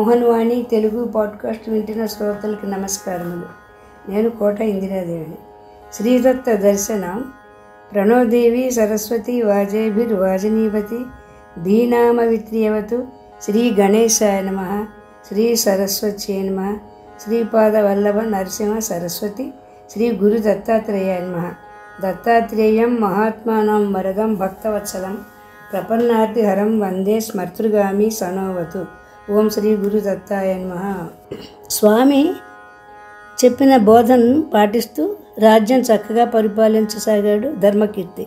మోహన్ వాణి Telugu podcast వింటున్న శ్రోతలకు నమస్కారములు. నేను కోట ఇందిరాదేవిని. శ్రీదత్త దర్శనం. ప్రణోదేవి సరస్వతి వాజేభిర్వాజనీవతి ధీనామవిత్రియవతు. శ్రీ గణేశాయ నమః. శ్రీ సరస్వత్యై నమః. శ్రీపాదవల్లభ నరసింహ సరస్వతి. శ్రీ గురు దత్తాత్రేయాయ నమః. దత్తాత్రేయం మహాత్మానం వరదం భక్తవత్సలం ప్రపన్నార్తి హరం వందే స్మర్తృగామి సనోవతు. ఓం శ్రీ గురు దత్తాయ నమః. స్వామి చెప్పిన బోధనను పాటిస్తూ రాజ్యం చక్కగా పరిపాలించసాగాడు ధర్మకీర్తి.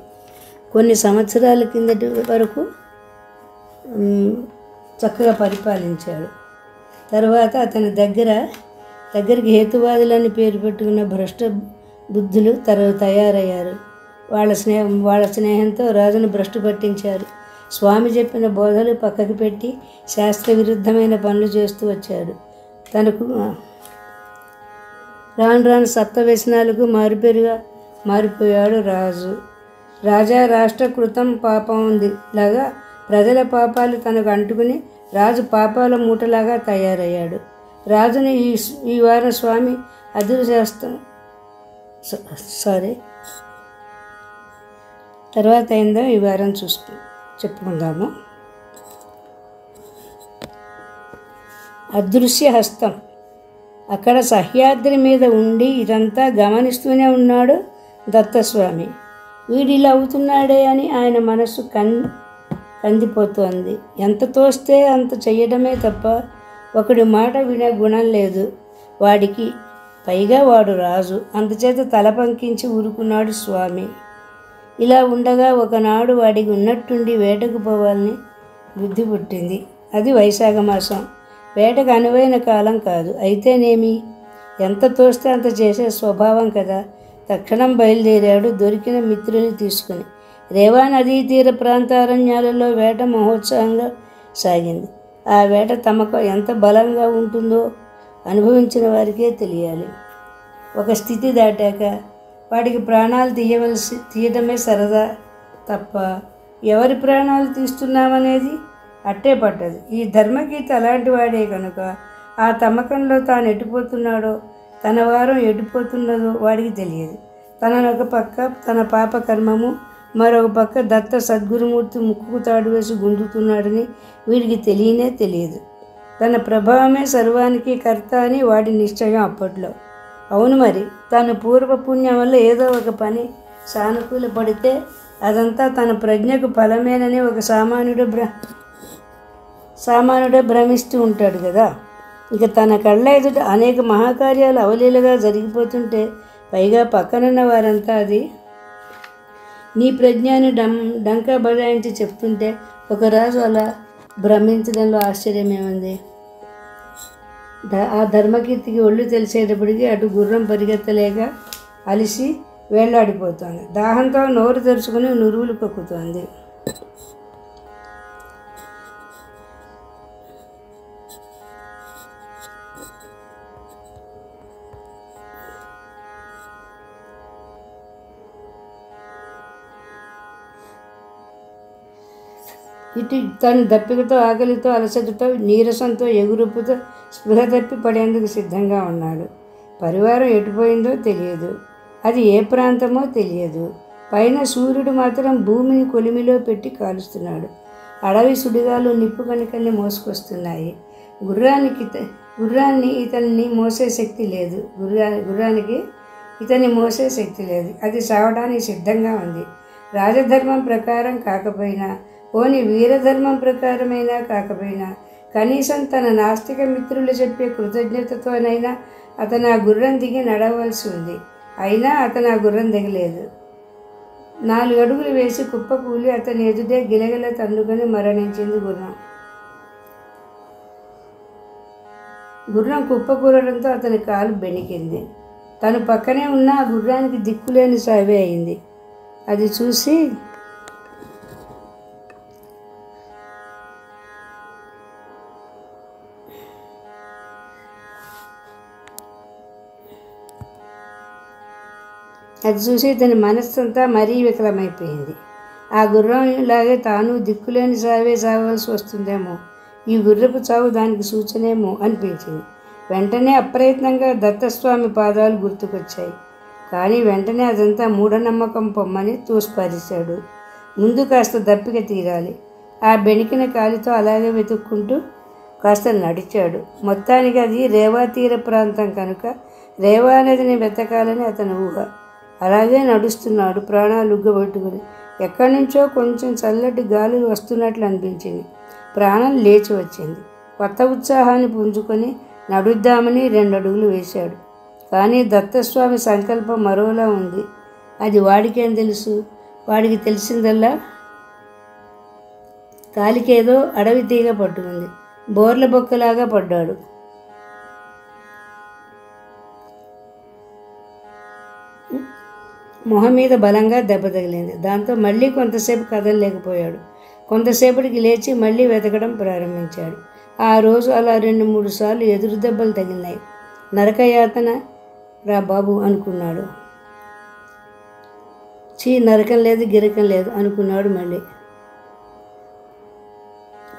కొన్ని సంవత్సరాల కిందటి వరకు చక్కగా పరిపాలించాడు. తర్వాత అతని దగ్గరికి హేతువాదులని పేరు పెట్టుకున్న భ్రష్ట బుద్ధులు తయారయ్యారు. వాళ్ళ స్నేహంతో రాజును భ్రష్టు పట్టించారు. స్వామి చెప్పిన బోధలు పక్కకు పెట్టి శాస్త్ర విరుద్ధమైన పనులు చేస్తూ వచ్చాడు. తనకు రాను సప్త వ్యసనాలకు మారిపోయాడు రాజు. రాజా రాష్ట్ర కృతం పాపం ఉంది లాగా ప్రజల పాపాలు తనకు అంటుకుని రాజు పాపాల మూటలాగా తయారయ్యాడు. రాజుని ఈ వారం స్వామి తర్వాత అయిందో ఈ వారం చెప్పుకుందాము. అదృశ్య హస్తం. అక్కడ సహ్యాద్రి మీద ఉండి ఇదంతా గమనిస్తూనే ఉన్నాడు దత్తస్వామి. వీడిలా అవుతున్నాడే అని ఆయన మనస్సు కందిపోతోంది. ఎంత తోస్తే అంత చెయ్యడమే తప్ప ఒకడి మాట వినే గుణం లేదు వాడికి. పైగా వాడు రాజు. అందుచేత తల పంకించి ఊరుకున్నాడు స్వామి. ఇలా ఉండగా ఒకనాడు వాడికి ఉన్నట్టుండి వేటకు పోవాలని బుద్ధి పుట్టింది. అది వైశాఖ మాసం. వేటకు అనువైన కాలం కాదు. అయితేనేమి, ఎంత తోస్తే అంత చేసే స్వభావం కదా. తక్షణం బయలుదేరాడు దొరికిన మిత్రుని తీసుకుని. రేవా నదీ తీర ప్రాంతారణ్యాలలో వేట మహోత్సాహంగా సాగింది. ఆ వేట తమకు ఎంత బలంగా ఉంటుందో అనుభవించిన వారికే తెలియాలి. ఒక స్థితి దాటాక వాడికి ప్రాణాలు తీయడమే సరదా తప్ప ఎవరి ప్రాణాలు తీస్తున్నామనేది అట్టే పట్టదు. ఈ ధర్మగీత అలాంటి వాడే కనుక ఆ తమ్మకంలో తాను ఎటుపోతున్నాడో, తన వారం ఎటుపోతున్నదో వాడికి తెలియదు. తననొక పక్క తన పాప కర్మము, మరొక పక్క దత్త సద్గురుమూర్తి ముక్కుకు తాడు వేసి గుంజుతున్నాడని వీడికి తెలియదు. తన ప్రభావమే సర్వానికి కర్త అని వాడి నిశ్చయం అప్పట్లో. అవును మరి, తన పూర్వపుణ్యం వల్ల ఏదో ఒక పని సానుకూల పడితే అదంతా తన ప్రజ్ఞకు ఫలమేనని ఒక సామాన్యుడే భ్రమిస్తూ ఉంటాడు కదా. ఇక తన కళ్ళ ఎదుట అనేక మహాకార్యాలు అవలీలగా జరిగిపోతుంటే, పైగా పక్కనున్న వారంతా అది నీ ప్రజ్ఞాన్ని డంకా బజాయించి చెప్తుంటే ఒక రాజు అలా భ్రమించడంలో ఆశ్చర్యమేముంది? ఆ ధర్మకీర్తికి ఒళ్ళు తెలిసేటప్పటికి అటు గుర్రం పరిగెత్తలేక అలిసి వేళ్లాడిపోతోంది. దాహంతో నోరు తెరుచుకుని నురువులు కక్కుతోంది. ఇటు తను దప్పికతో, ఆకలితో, అలసటతో, నీరసంతో, ఎగురుపుతో స్పృహ తప్పి పడేందుకు సిద్ధంగా ఉన్నాడు. పరివారం ఎటుపోయిందో తెలియదు. అది ఏ ప్రాంతమో తెలియదు. పైన సూర్యుడు మాత్రం భూమిని కొలిమిలో పెట్టి కాలుస్తున్నాడు. అడవి సుడిగాలు నిప్పు కణికల్ని మోసుకొస్తున్నాయి. గుర్రాన్ని ఇతన్ని మోసే శక్తి లేదు. గుర్రానికి ఇతన్ని మోసే శక్తి లేదు. అది సావడానికి సిద్ధంగా ఉంది. రాజధర్మం ప్రకారం కాకపోయినా, పోని వీరధర్మం ప్రకారమైనా కాకపోయినా, కనీసం తన నాస్తిక మిత్రులు చెప్పే కృతజ్ఞతతోనైనా అతను ఆ గుర్రం దిగి నడవలసి ఉంది. అయినా అతను ఆ గుర్రం దిగలేదు. 4 అడుగులు వేసి కుప్పకూలి అతని ఎదుటే గిలగిల తన్నుకొని మరణించింది గుర్రం కుప్పకూలడంతో అతని కాలు బెణికింది. తను పక్కనే ఉన్న ఆ గుర్రానికి దిక్కులేని సావే అయింది. అది చూసి ఇతని మనస్సంతా మరీ వికలమైపోయింది. ఆ గుర్రంలాగే తాను దిక్కులేని సావే సావలసి వస్తుందేమో. ఈ గుర్రపు చావు దానికి సూచనేమో అనిపించింది. వెంటనే అప్రయత్నంగా దత్తస్వామి పాదాలు గుర్తుకొచ్చాయి. కానీ వెంటనే అదంతా మూఢనమ్మకం పొమ్మని తోసిపారేశాడు. ముందు కాస్త దప్పిక తీరాలి. ఆ బెణికిన కాలితో అలాగే వెతుక్కుంటూ కాస్త నడిచాడు. మొత్తానికి అది రేవా తీర ప్రాంతం కనుక రేవా నదిని వెతకాలని అతని ఊహ. అలాగే నడుస్తున్నాడు ప్రాణాలు ఉగ్గబెట్టుకుని. ఎక్కడి నుంచో కొంచెం చల్లటి గాలులు వస్తున్నట్లు అనిపించింది. ప్రాణం లేచి వచ్చింది. కొత్త ఉత్సాహాన్ని పుంజుకొని నడుద్దామని 2 అడుగులు వేశాడు. కానీ దత్తస్వామి సంకల్పం మరోలా ఉంది. అది వాడికేం తెలుసు? వాడికి తెలిసిందల్లా కాలికేదో అడవి తీగ పట్టుకుంది. బోర్ల బొక్కలాగా పడ్డాడు. మొహం మీద బలంగా దెబ్బ తగిలింది. దాంతో మళ్ళీ కొంతసేపు కదలలేకపోయాడు. కొంతసేపటికి లేచి మళ్ళీ వెతకడం ప్రారంభించాడు. ఆ రోజు అలా 2-3 సార్లు ఎదురు దెబ్బలు తగిలినాయి. నరకయాతన రా బాబు అనుకున్నాడు. నరకం లేదు గిరకం లేదు అనుకున్నాడు మళ్ళీ.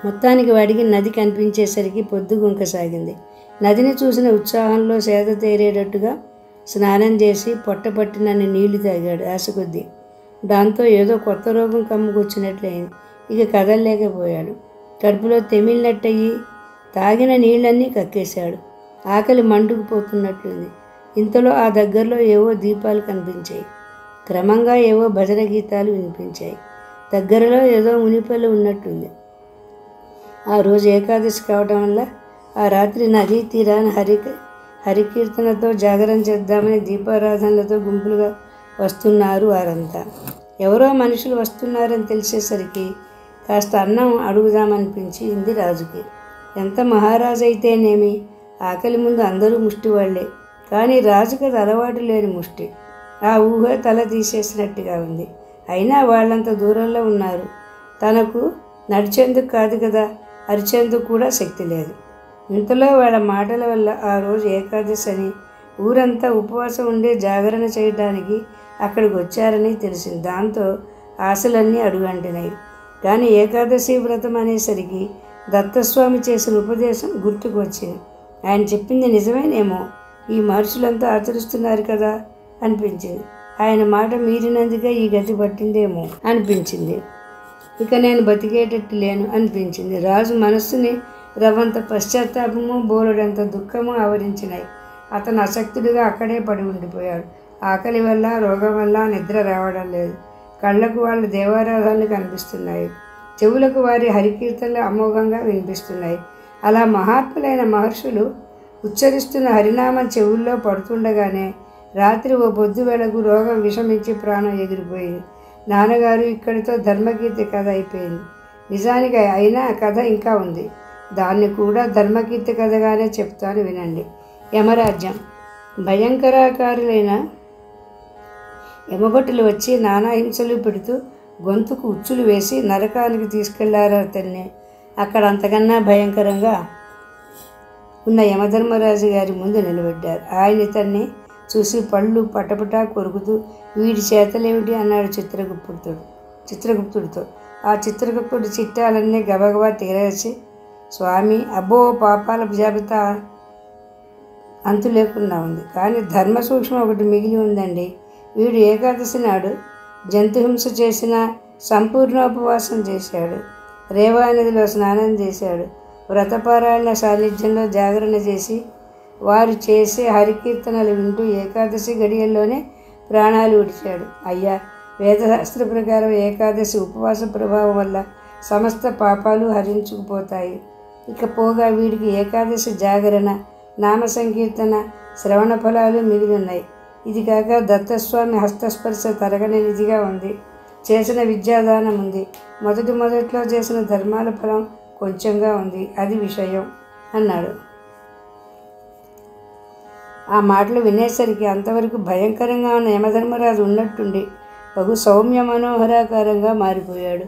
మొత్తానికి వాడికి నది కనిపించేసరికి పొద్దుగుంకసాగింది. నదిని చూసిన ఉత్సాహంలో సేద తీరేటట్టుగా స్నానం చేసి పొట్టపట్టినన్ని నీళ్లు తాగాడు ఆశ కొద్దీ. దాంతో ఏదో కొత్త రోగం కమ్ముకొచ్చినట్లయింది. ఇక కదలలేకపోయాడు. కడుపులో తెమిలినట్టయి తాగిన నీళ్ళన్నీ కక్కేశాడు. ఆకలి మండుకుపోతున్నట్లుంది. ఇంతలో ఆ దగ్గరలో ఏవో దీపాలు కనిపించాయి. క్రమంగా ఏవో భజన గీతాలు వినిపించాయి. దగ్గరలో ఏదో మునిపల్లి ఉన్నట్టుంది. ఆ రోజు ఏకాదశి కావటం వల్ల ఆ రాత్రి నదీ తీరాన హరికీర్తనతో జాగరణ చేద్దామని దీపారాధనలతో గుంపులుగా వస్తున్నారు వారంతా. ఎవరో మనుషులు వస్తున్నారని తెలిసేసరికి కాస్త అన్నం అడుగుదామనిపించింది రాజుకి. ఎంత మహారాజు అయితేనేమి, ఆకలి ముందు అందరూ ముష్టివాళ్లే. కానీ రాజుకి అది అలవాటు లేని ముష్టి. ఆ ఊహ తల తీసేసినట్టుగా ఉంది. అయినా వాళ్ళంత దూరంలో ఉన్నారు. తనకు నడిచేందుకు కాదు కదా, అరిచేందుకు కూడా శక్తి లేదు. ఇంతలో వాళ్ళ మాటల వల్ల ఆ రోజు ఏకాదశి అని, ఊరంతా ఉపవాసం ఉండే జాగరణ చేయడానికి అక్కడికి వచ్చారని తెలిసింది. దాంతో ఆశలన్నీ అడుగంటినాయి. కానీ ఏకాదశి వ్రతం అనేసరికి దత్తస్వామి చేసిన ఉపదేశం గుర్తుకు వచ్చింది. ఆయన చెప్పింది నిజమేనేమో, ఈ మహర్షులంతా ఆచరిస్తున్నారు కదా అనిపించింది. ఆయన మాట మీరినందుకే ఈ గతి పట్టిందేమో అనిపించింది. ఇక నేను బతికేటట్టు లేను అనిపించింది. రాజు మనస్సుని రవంత పశ్చాత్తాపము బోలెడంత దుఃఖము ఆవరించినాయి. అతను అశక్తుడిగా అక్కడే పడి ఉండిపోయాడు. ఆకలి వల్ల, రోగం వల్ల నిద్ర రావడం లేదు. కళ్ళకు వాళ్ళ దేవారాధనలు కనిపిస్తున్నాయి. చెవులకు వారి హరికీర్తనలు అమోఘంగా వినిపిస్తున్నాయి. అలా మహాత్ములైన మహర్షులు ఉచ్చరిస్తున్న హరినామం చెవుల్లో పడుతుండగానే రాత్రి ఓ పొద్దు వేళకు రోగం విషమించి ప్రాణం ఎగిరిపోయింది. నాన్నగారు ఇక్కడితో ధర్మకీర్తి కథ అయిపోయింది. నిజానికి అయినా కథ ఇంకా ఉంది. దాన్ని కూడా ధర్మకీర్తి కథగానే చెప్తాను వినండి. యమరాజ్యం. భయంకరాకారులైన యమభటులు వచ్చి నానా హింసలు పెడుతూ గొంతుకు ఉచ్చులు వేసి నరకానికి తీసుకెళ్లారు అతన్ని. అక్కడ అంతకన్నా భయంకరంగా ఉన్న యమధర్మరాజు గారి ముందు నిలబడ్డారు. ఆయన ఇతన్ని చూసి పళ్ళు పటపటా కొరుకుతూ, వీడి చేతలేమిటి అన్నాడు చిత్రగుప్తుడితో. ఆ చిత్రగుప్తుడి చిట్టాలన్నీ గబగబా తీరేసి, స్వామి, అబ్బో పాపాల జాబితా అంతు లేకుండా ఉంది. కానీ ధర్మ సూక్ష్మం ఒకటి మిగిలి ఉందండి. వీడు ఏకాదశి నాడు జంతుహింస చేసిన సంపూర్ణోపవాసం చేశాడు. రేవా నదిలో స్నానం చేశాడు. వ్రతపారాయణ సాన్నిధ్యంలో జాగరణ చేసి వారు చేసే హరికీర్తనలు వింటూ ఏకాదశి గడియల్లోనే ప్రాణాలు విడిచాడు. అయ్యా, వేదశాస్త్ర ప్రకారం ఏకాదశి ఉపవాస ప్రభావం వల్ల సమస్త పాపాలు హరించుకుపోతాయి. ఇకపోగా వీడికి ఏకాదశి జాగరణ, నామ సంకీర్తన, శ్రవణ ఫలాలు మిగిలి ఉన్నాయి. ఇది కాక దత్తస్వామి హస్తస్పర్శ తరగనిదిగా ఉంది. చేసిన విద్యాదానం ఉంది. మొదట్లో చేసిన ధర్మాల ఫలం కొంచెంగా ఉంది. అది విషయం అన్నాడు. ఆ మాటలు వినేసరికి అంతవరకు భయంకరంగా ఉన్న యమధర్మరాజు ఉన్నట్టుండి బహు సౌమ్య మనోహరాకారంగా మారిపోయాడు.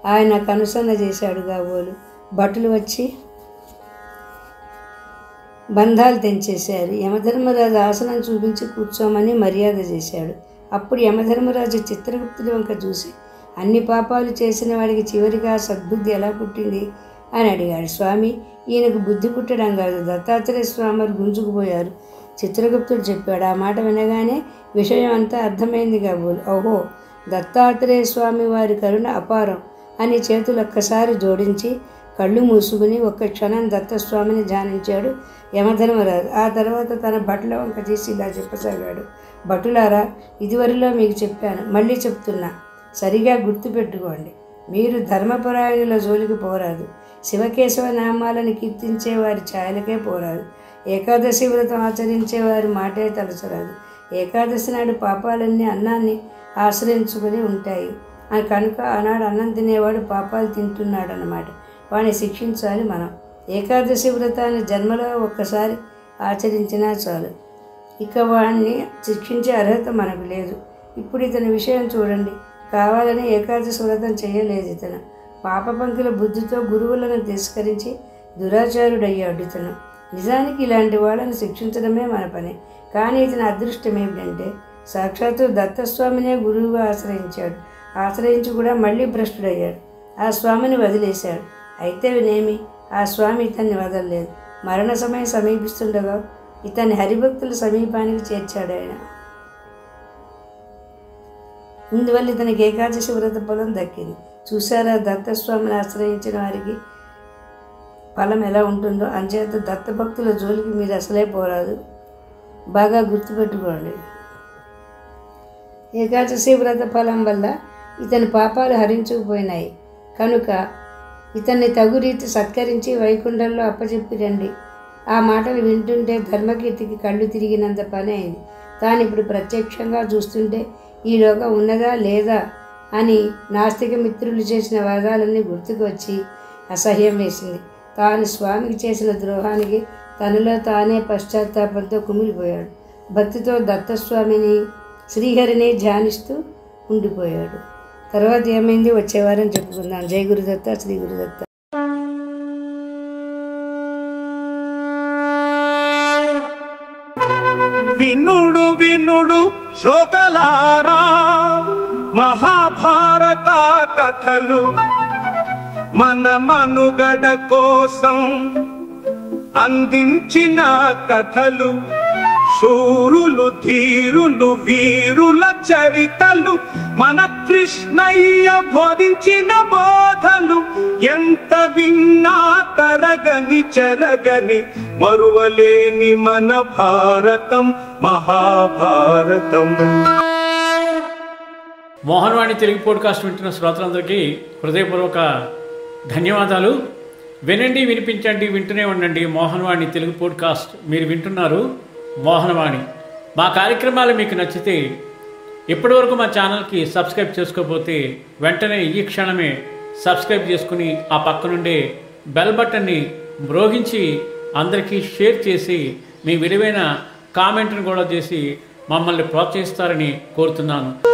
ఆయన కనుసన్న చేశాడు కాబోలు. భటులు వచ్చి బంధాలు తెంచేశారు. యమధర్మరాజు ఆసనం చూపించి కూర్చోమని మర్యాద చేశాడు. అప్పుడు యమధర్మరాజు చిత్రగుప్తుడి వంక చూసి, అన్ని పాపాలు చేసిన వాడికి చివరిగా సద్బుద్ధి ఎలా పుట్టింది అని అడిగాడు. స్వామి, ఈయనకు బుద్ధి పుట్టడం కాదు, దత్తాత్రేయ స్వామి వారు గుంజుకుపోయారు. చిత్రగుప్తుడు చెప్పాడు. ఆ మాట వినగానే విషయం అంతా అర్థమైంది కాబోలు. ఓహో, దత్తాత్రేయ స్వామి వారి కరుణ అపారం అని చేతులు ఒక్కసారి జోడించి కళ్ళు మూసుకుని ఒక్క క్షణం దత్తస్వామిని ధ్యానించాడు యమధర్మరాజు. ఆ తర్వాత తన బట్టల వంక తీసి ఇలా చెప్పసాగాడు. భటులారా, ఇదివరలో మీకు చెప్పాను, మళ్ళీ చెప్తున్నా, సరిగా గుర్తుపెట్టుకోండి. మీరు ధర్మపరాయణుల జోలికి పోరాదు. శివకేశవ నామాలను కీర్తించే వారి ఛాయలకే పోరాదు. ఏకాదశి వ్రతం ఆచరించే వారి మాటే తలచరాదు. ఏకాదశి నాడు పాపాలన్నీ అన్నాన్ని ఆశ్రయించుకొని ఉంటాయి. కనుక ఆనాడు అన్నం తినేవాడు పాపాలు తింటున్నాడు అన్నమాట. వాడిని శిక్షించాలి మనం. ఏకాదశి వ్రతాన్ని జన్మలో ఒక్కసారి ఆచరించినా చాలు. ఇక వాడిని శిక్షించే అర్హత మనకు లేదు. ఇప్పుడు ఇతని విషయం చూడండి. కావాలని ఏకాదశి వ్రతం చేయలేదు ఇతను. పాపపంకుల బుద్ధితో గురువులను తిరస్కరించి దురాచారుడయ్యాడు ఇతను. నిజానికి ఇలాంటి వాళ్ళని శిక్షించడమే మన పని. కానీ ఇతని అదృష్టం ఏమిటంటే సాక్షాత్తు దత్తస్వామినే గురువుగా ఆశ్రయించాడు. ఆశ్రయించి కూడా మళ్ళీ భ్రష్టుడయ్యాడు. ఆ స్వామిని వదిలేశాడు. అయితే వినేమి, ఆ స్వామి ఇతన్ని వదలలేదు. మరణ సమయం సమీపిస్తుండగా ఇతన్ని హరిభక్తుల సమీపానికి చేర్చాడు ఆయన. ఇందువల్ల ఇతనికి ఏకాదశి వ్రత ఫలం దక్కింది. చూసారా, దత్తస్వామిని ఆశ్రయించిన వారికి ఫలం ఎలా ఉంటుందో. అంచేత దత్తభక్తుల జోలికి మీరు అసలే పోరాదు. బాగా గుర్తుపెట్టుకోండి. ఏకాదశి వ్రత ఫలం వల్ల ఇతని పాపాలు హరించుకుపోయినాయి. కనుక ఇతన్ని తగు రీతి సత్కరించి వైకుంఠంలో అప్పచెప్పి రండి. ఆ మాటలు వింటుంటే ధర్మకీర్తికి కళ్ళు తిరిగినంత పని అయింది. తాను ఇప్పుడు ప్రత్యక్షంగా చూస్తుంటే ఈ లోకం ఉన్నదా లేదా అని నాస్తిక మిత్రులు చేసిన వాదాలన్నీ గుర్తుకు వచ్చి అసహ్యం వేసింది. తాను స్వామికి చేసిన ద్రోహానికి తనలో తానే పశ్చాత్తాపంతో కుమిలిపోయాడు. భక్తితో దత్తస్వామిని శ్రీహరిని ధ్యానిస్తూ ఉండిపోయాడు. తర్వాత ఏమైంది వచ్చేవారం చెప్పుకుందాం. జై గురుదత్త, శ్రీ గురుదత్త. వినుడు వినుడు శ్రోతలారా, మహాభారత కథలు మన మనుగడ కోసం అందించిన కథలు. శూరులు ధీరులు వీరుల చరితలు, మన కృష్ణయ్య బోధించిన బోధలు. ఎంత విన్నా తరగని చెరగని మరువలేని మన భారతం మహాభారతం. మోహన్వాణి తెలుగు పోడ్కాస్ట్ వింటున్న శ్రోతలందరికీ హృదయపూర్వక ధన్యవాదాలు. వినండి, వినిపించండి, వింటూనే ఉండండి. మోహన్వాణి తెలుగు పోడ్కాస్ట్ మీరు వింటున్నారు. మోహన్వాణి. మా కార్యక్రమాలు మీకు నచ్చితే ఇప్పటివరకు మా ఛానల్కి సబ్స్క్రైబ్ చేసుకోకపోతే వెంటనే ఈ క్షణమే సబ్స్క్రైబ్ చేసుకుని ఆ పక్కనుండే బెల్ బటన్ని మ్రోగించి అందరికీ షేర్ చేసి మీ విలువైన కామెంట్ను కూడా చేసి మమ్మల్ని ప్రోత్సహిస్తారని కోరుతున్నాను.